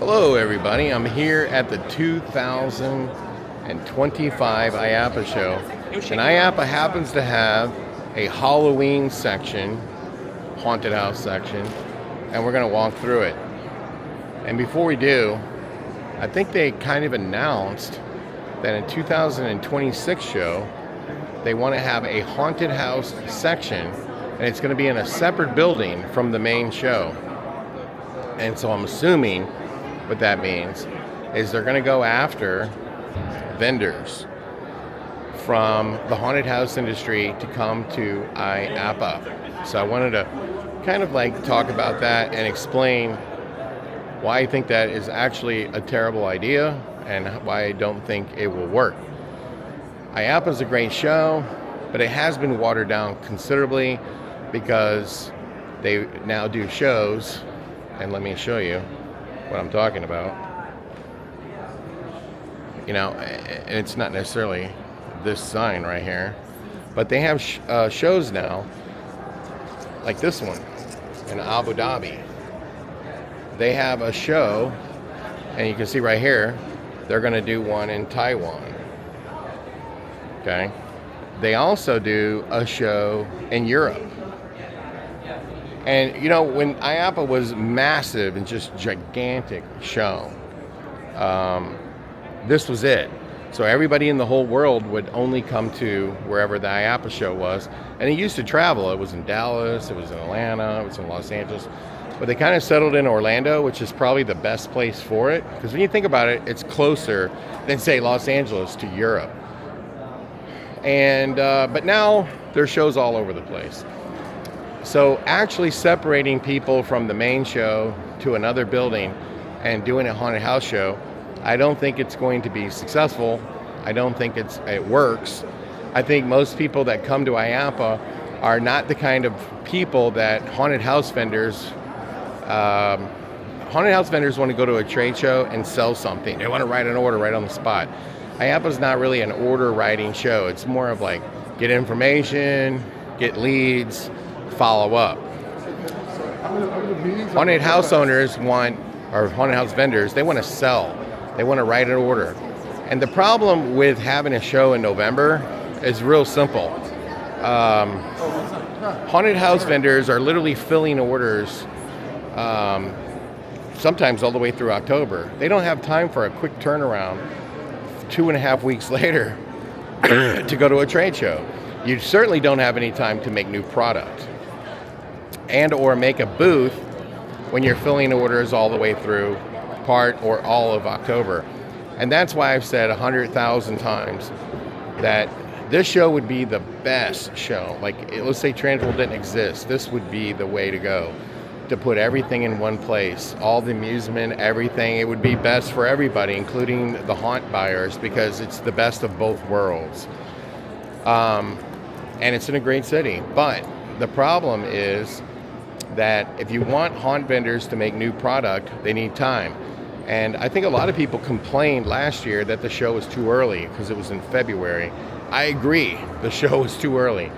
Hello, everybody. I'm here at the 2025 IAAPA show. And IAAPA happens to have a Halloween section, haunted house section, and we're going to walk through it. And before we do, I think they kind of announced that in 2026 show, they want to have a haunted house section, and it's going to be in a separate building from the main show. And so I'm assuming what that means is they're going to go after vendors from the haunted house industry to come to IAAPA. So I wanted to kind of like talk about that and explain why I think that is actually a terrible idea and why I don't think it will work. IAAPA is a great show, but it has been watered down considerably because they now do shows, and let me show you what I'm talking about. You know, and it's not necessarily this sign right here, but they have shows now, like this one in Abu Dhabi. They have a show, and you can see right here, they're going to do one in Taiwan. Okay. They also do a show in Europe. And, you know, when IAAPA was massive and just gigantic show, this was it. So everybody in the whole world would only come to wherever the IAAPA show was. And it used to travel. It was in Dallas, it was in Atlanta, it was in Los Angeles. But they kind of settled in Orlando, which is probably the best place for it. Because when you think about it, it's closer than, say, Los Angeles to Europe. And but now there's shows all over the place. So actually separating people from the main show to another building and doing a haunted house show, I don't think it's going to be successful. I don't think it works. I think most people that come to IAAPA are not the kind of people that haunted house vendors want to go to a trade show and sell something. They want to write an order right on the spot. IAAPA is not really an order writing show. It's more of like get information, get leads, follow up. Haunted house owners or haunted house vendors, they want to sell. They want to write an order. And the problem with having a show in November is real simple. Haunted house vendors are literally filling orders sometimes all the way through October. They don't have time for a quick turnaround 2.5 weeks later to go to a trade show. You certainly don't have any time to make new product and or make a booth when you're filling orders all the way through part or all of October. And that's why I've said 100,000 times that this show would be the best show. Like, let's say THRU didn't exist. This would be the way to go, to put everything in one place, all the amusement, everything. It would be best for everybody, including the haunt buyers, because it's the best of both worlds. And it's in a great city. But the problem is that if you want haunt vendors to make new product, they need time. And I think a lot of people complained last year that the show was too early because it was in February. I agree, the show was too early.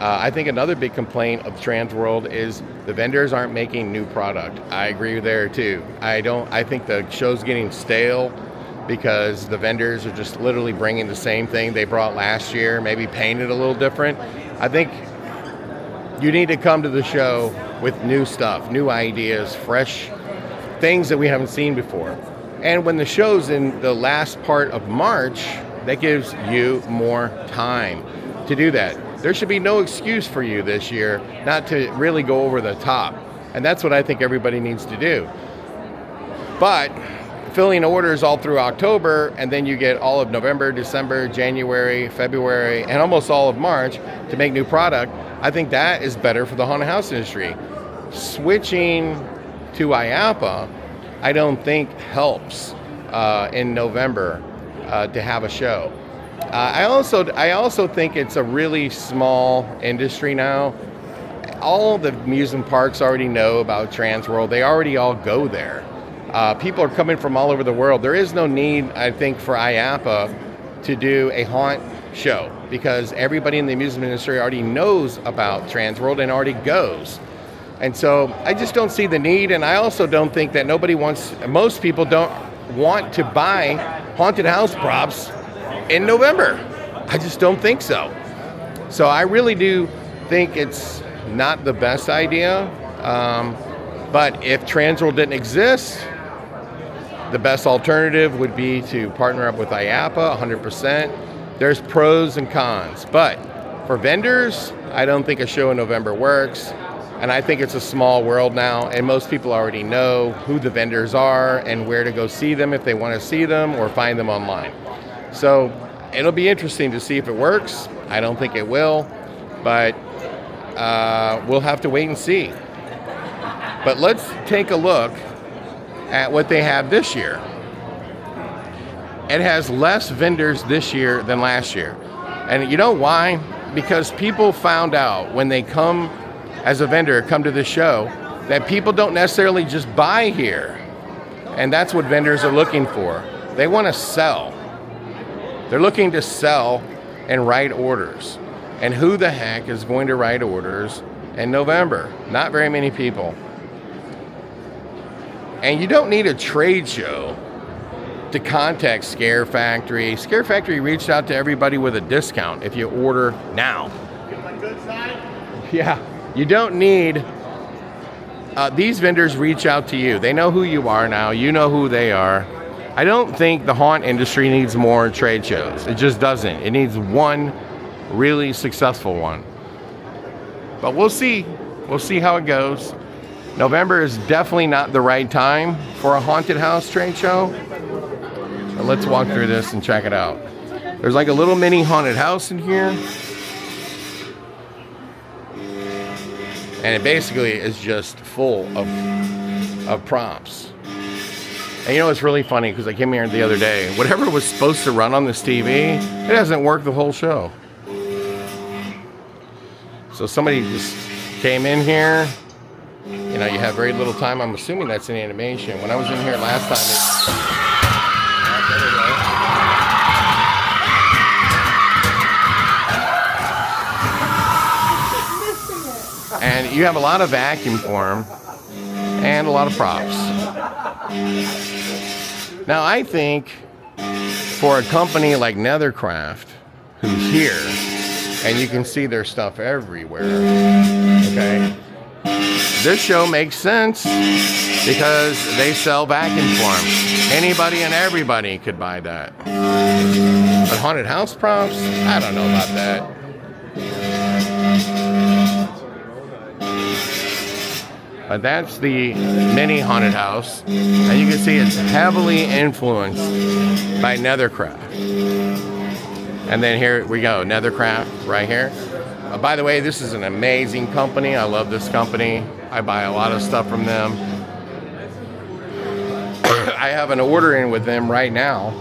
I think another big complaint of THRU is the vendors aren't making new product. I agree there too. I think the show's getting stale because the vendors are just literally bringing the same thing they brought last year, maybe painted a little different. I think you need to come to the show with new stuff, new ideas, fresh things that we haven't seen before. And when the show's in the last part of March, that gives you more time to do that. There should be no excuse for you this year not to really go over the top. And that's what I think everybody needs to do. But filling orders all through October, and then you get all of November, December, January, February, and almost all of March to make new product, I think that is better for the haunted house industry. Switching to IAAPA, I don't think helps in November to have a show. I also think it's a really small industry now. All the amusement parks already know about THRU. They already all go there. People are coming from all over the world. There is no need, I think, for IAAPA to do a haunt show because everybody in the amusement industry already knows about THRU and already goes. And so I just don't see the need, and I also don't think that most people don't want to buy haunted house props in November. I just don't think so. So I really do think it's not the best idea. But if Transworld didn't exist, the best alternative would be to partner up with IAAPA 100%. There's pros and cons. But for vendors, I don't think a show in November works. And I think it's a small world now, and most people already know who the vendors are and where to go see them if they want to see them or find them online. So it'll be interesting to see if it works. I don't think it will, but we'll have to wait and see. But let's take a look at what they have this year. It has less vendors this year than last year. And you know why? Because people found out when they come as a vendor, come to the show, that people don't necessarily just buy here. And that's what vendors are looking for. They want to sell. They're looking to sell and write orders. And who the heck is going to write orders in November? Not very many people. And you don't need a trade show to contact Scare Factory. Scare Factory reached out to everybody with a discount if you order now. Get my good side? Yeah. You don't need, these vendors reach out to you. They know who you are now. You know who they are. I don't think the haunt industry needs more trade shows. It just doesn't. It needs one really successful one. But we'll see. We'll see how it goes. November is definitely not the right time for a haunted house trade show. So let's walk through this and check it out. There's like a little mini haunted house in here. And it basically is just full of props. And you know what's really funny, because I came here the other day, whatever was supposed to run on this TV, it hasn't worked the whole show. So somebody just came in here. You know, you have very little time. I'm assuming that's an animation. When I was in here last time, and you have a lot of vacuum form and a lot of props. Now, I think for a company like Nethercraft, who's here, and you can see their stuff everywhere, okay, this show makes sense because they sell vacuum form. Anybody and everybody could buy that. But haunted house props, I don't know about that. But that's the mini haunted house, and you can see it's heavily influenced by Nethercraft. And then here we go, Nethercraft right here. By the way, this is an amazing company. I love this company. I buy a lot of stuff from them. I have an order in with them right now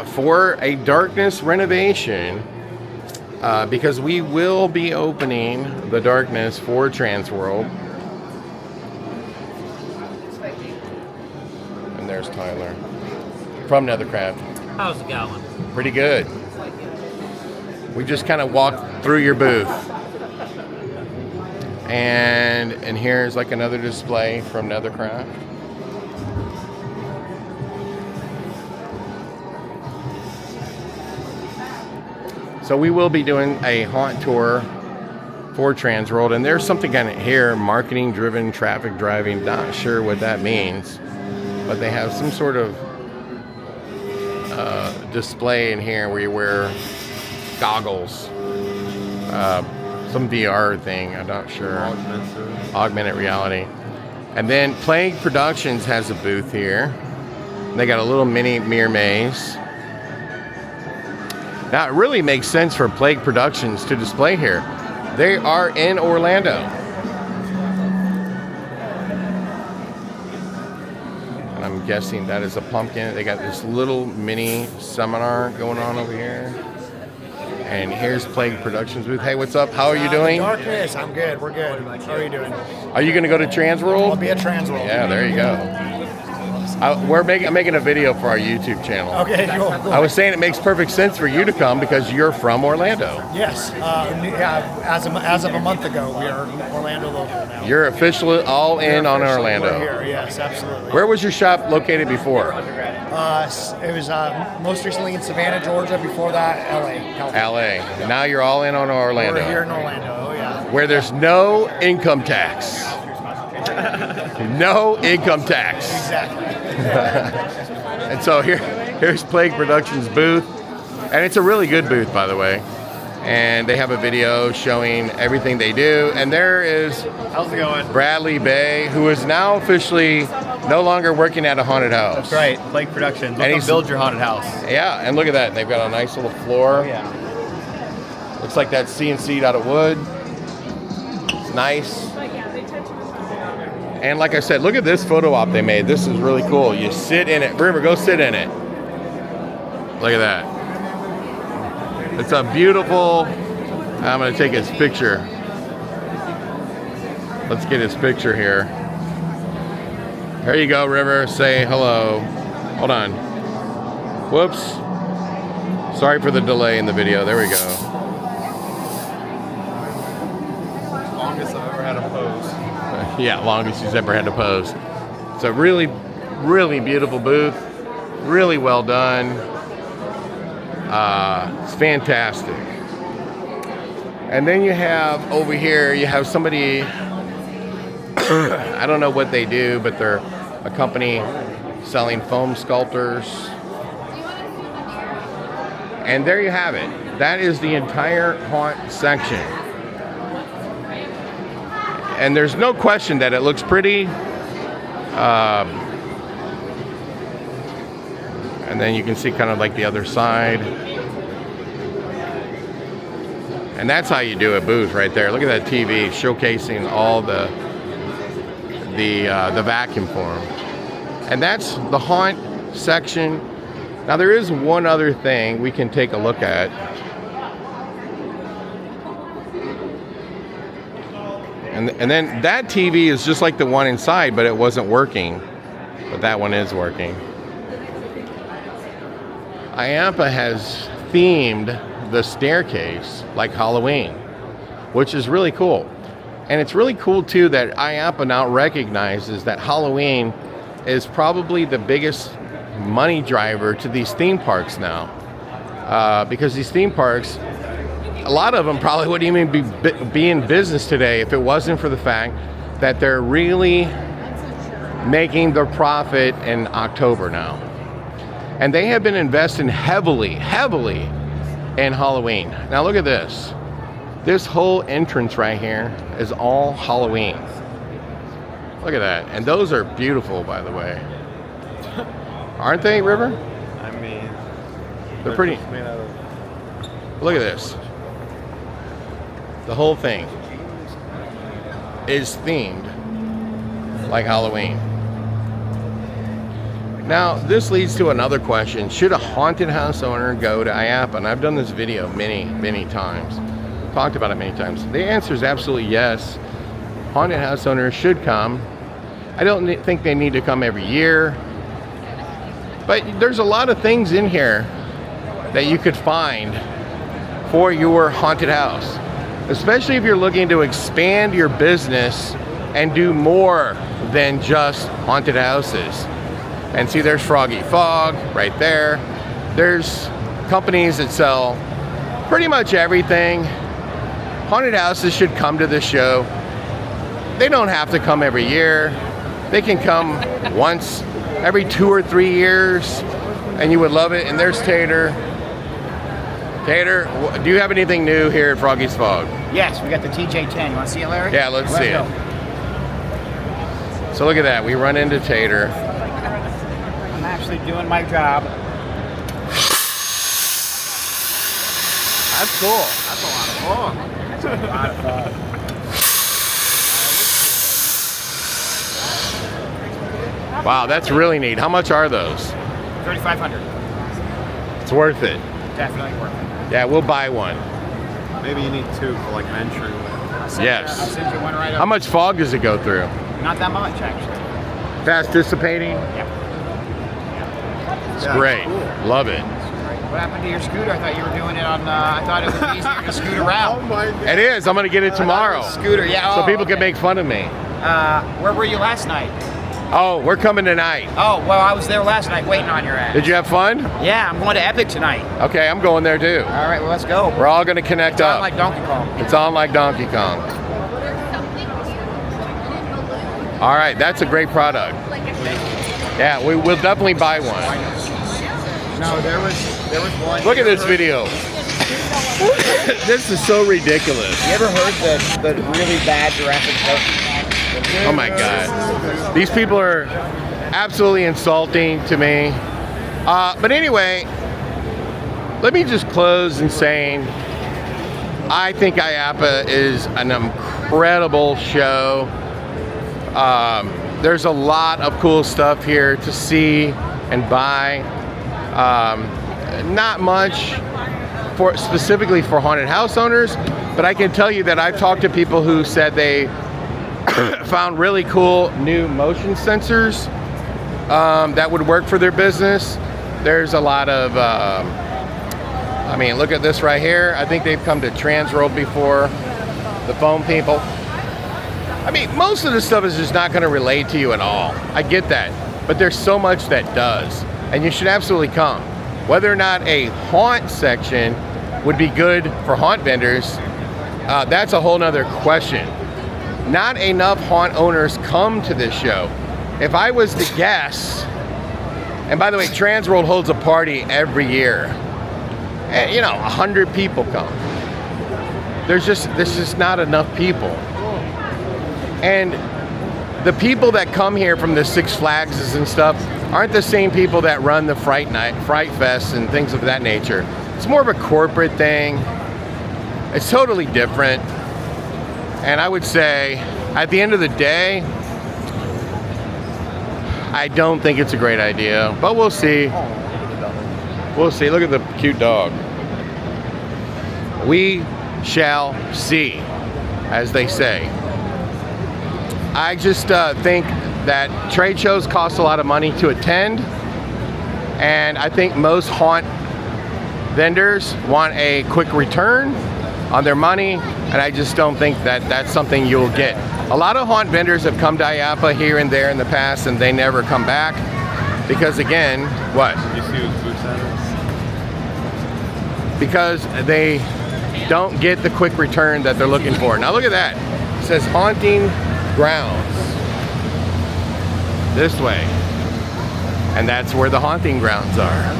for a darkness renovation. Because we will be opening the darkness for Transworld. And there's Tyler from Nethercraft. How's it going? Pretty good. We just kind of walked through your booth. And here's like another display from Nethercraft. So we will be doing a haunt tour for Transworld, and there's something kind of here, marketing driven traffic driving, not sure what that means, but they have some sort of display in here where you wear goggles, some VR thing, I'm not sure, augmented reality. And then Plague Productions has a booth here. They got a little mini mirror maze. Now, it really makes sense for Plague Productions to display here. They are in Orlando. And I'm guessing that is a pumpkin. They got this little mini seminar going on over here. And here's Plague Productions booth. Hey, what's up? How are you doing? Darkness, I'm good. We're good. How are you doing? Are you going to go to Transworld? I'll be at Transworld. Yeah, there you go. I'm making a video for our YouTube channel. Okay, cool. I was saying it makes perfect sense for you to come because you're from Orlando. Yes. Yeah. As of a month ago, we are Orlando local now. You're officially all in on Orlando. We're here. Yes, absolutely. Where was your shop located before? It was most recently in Savannah, Georgia. Before that, LA, California. LA. Now you're all in on Orlando. We're here in Orlando. Oh yeah. Where there's no income tax. No income tax. Exactly. And so here's Plague Productions booth, and it's a really good booth, by the way. And they have a video showing everything they do. And there is How's it going? Bradley Bay, who is now officially no longer working at a haunted house. That's right, Plague Productions. Welcome to build your haunted house. Yeah, and look at that. They've got a nice little floor. Oh, yeah. Looks like that's CNC'd out of wood. It's nice. And like I said, look at this photo op they made. This is really cool. You sit in it. River, go sit in it. Look at that. It's a beautiful, I'm going to take his picture. Let's get his picture here. Here you go, River. Say hello. Hold on. Whoops. Sorry for the delay in the video. There we go. Longest I've ever had a pose. Yeah, longest he's ever had to pose. It's a really, really beautiful booth. Really well done. It's fantastic. And then you have over here, you have somebody, I don't know what they do, but they're a company selling foam sculptors. And there you have it. That is the entire haunt section. And there's no question that it looks pretty. And then you can see kind of like the other side. And that's how you do a booth right there. Look at that TV showcasing all the vacuum form. And that's the haunt section. Now there is one other thing we can take a look at. And then that TV is just like the one inside, but it wasn't working. But that one is working. IAAPA has themed the staircase like Halloween, which is really cool. And it's really cool too that IAAPA now recognizes that Halloween is probably the biggest money driver to these theme parks now. Because these theme parks, a lot of them probably wouldn't even be in business today if it wasn't for the fact that they're really making their profit in October now. And they have been investing heavily in Halloween. Now look at this. This whole entrance right here is all Halloween. Look at that. And those are beautiful, by the way. Aren't they, River? I mean, They're pretty. made out of... Look at this. The whole thing is themed like Halloween. Now, this leads to another question. Should a haunted house owner go to IAAPA? And I've done this video many times. Talked about it many times. The answer is absolutely yes. Haunted house owners should come. I don't think they need to come every year. But there's a lot of things in here that you could find for your haunted house. Especially if you're looking to expand your business and do more than just haunted houses. And see, there's Froggy Fog right there. There's companies that sell pretty much everything. Haunted houses should come to this show. They don't have to come every year. They can come once every 2 or 3 years, and you would love it. And there's Tater. Tater, do you have anything new here at Froggy's Fog? Yes, we got the TJ10. You want to see it, Larry? Yeah, let's see go. it. So look at that. We run into Tater. I'm actually doing my job. That's cool. That's a lot of fun. That's a lot of fun. Wow, that's really neat. How much are those? 3,500. It's worth it. Definitely worth it. Yeah, we'll buy one. Maybe you need 2 for like an entry. I'll Yes. send you one right How up. much fog does it go through? Not that much, actually. Fast dissipating? Yeah. It's Yeah, great. cool. Love it. What happened to your scooter? I thought you were doing it on. I thought it was easier to scoot Oh around. my God. It is. I'm going to get it tomorrow. Scooter, yeah. So oh, people okay. can make fun of me. Where were you last night? Oh, we're coming tonight. Oh, well, I was there last night waiting on your ass. Did you have fun? Yeah, I'm going to Epic tonight. Okay, I'm going there too. All right, well, let's go. We're all going to connect It's on up. like Donkey Kong. It's on like Donkey Kong. All right, that's a great product. Yeah, we will definitely buy one. No, there was one. Look at this video. This is so ridiculous. You ever heard the really bad Jurassic Park? Oh my God. These people are absolutely insulting to me. But anyway, let me just close in saying I think IAAPA is an incredible show. There's a lot of cool stuff here to see and buy. Not much specifically for haunted house owners, but I can tell you that I've talked to people who said they found really cool new motion sensors that would work for their business. There's a lot of, I mean, look at this right here. I think they've come to THRU before, the phone people. I mean, most of the stuff is just not going to relate to you at all. I get that, but there's so much that does, and you should absolutely come. Whether or not a haunt section would be good for haunt vendors, that's a whole nother question. Not enough haunt owners come to this show. If I was to guess, and by the way, Transworld holds a party every year, and, you know, 100 people come. There's just not enough people. And the people that come here from the Six Flags and stuff aren't the same people that run the Fright Fest and things of that nature. It's more of a corporate thing. It's totally different. And I would say, at the end of the day, I don't think it's a great idea, but we'll see. We'll see. Look at the cute dog. We shall see, as they say. I just think that trade shows cost a lot of money to attend, and I think most haunt vendors want a quick return on their money, and I just don't think that that's something you'll get. A lot of haunt vendors have come to IAAPA here and there in the past, and they never come back because, again, what? You see whose boots that is? Because they don't get the quick return that they're looking for. Now look at that. It says haunting grounds this way, and that's where the haunting grounds are.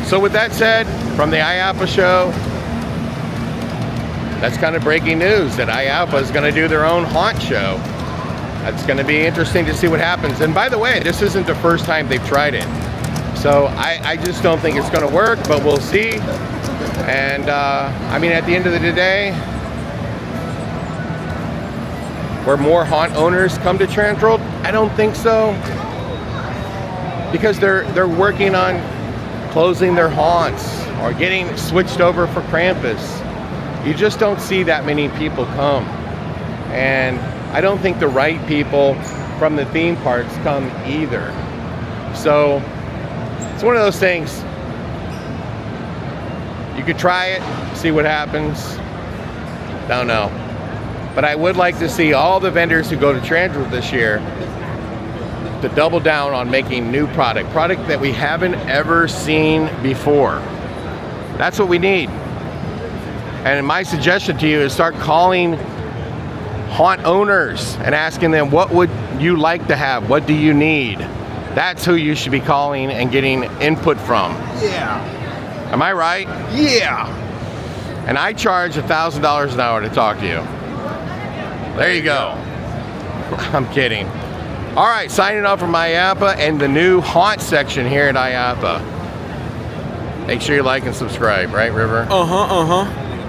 So with that said, from the IAAPA show, that's kind of breaking news that IAAPA is going to do their own haunt show. That's going to be interesting to see what happens. And by the way, this isn't the first time they've tried it. So I just don't think it's going to work, but we'll see. And I mean, at the end of the day, where more haunt owners come to Transworld, I don't think so. Because they're working on closing their haunts or getting switched over for Krampus. You just don't see that many people come. And I don't think the right people from the theme parks come either. So it's one of those things. You could try it, see what happens. Don't know. But I would like to see all the vendors who go to Transworld this year to double down on making new product that we haven't ever seen before. That's what we need. And my suggestion to you is start calling haunt owners and asking them, what would you like to have? What do you need? That's who you should be calling and getting input from. Yeah. Am I right? Yeah. And I charge $1,000 an hour to talk to you. There you go. I'm kidding. All right, signing off from IAAPA and the new haunt section here at IAAPA. Make sure you like and subscribe, right, River? Uh-huh.